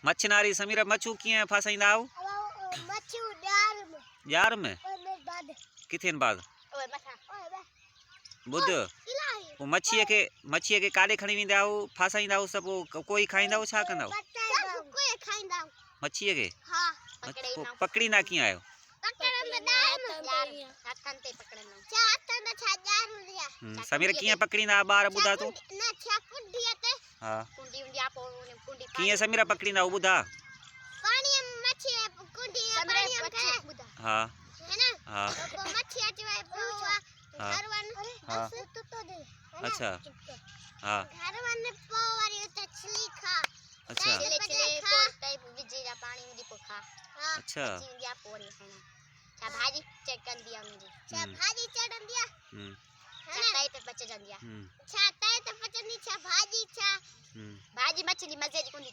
मच्छनारी समीरा मच्छू कीअं फासाईंदा आहियो? ॼार में किथे बाद ॿुध पोइ मच्छीअ खे काॾे खणी वेंदा आहियो फासाईंदा आहियो सभु कोई खाईंदा आहियो छा कंदा आहियो मच्छीअ खे? पोइ पकड़ींदा कीअं आहियो? समीर कीअं पकड़ींदा ॿार ॿुधा तूं? हा कीअं समीरा पकड़ींदा ॿुधा? हाँ हाँ अच्छा हाँ अच्छा अच्छा भाजी चेक कर दिया मुझे भाजी चढ़न दिया छाताई पे बच जन दिया छाताई पे बचनी छा भाजी छा भाजी मछली मजे जी कुंदी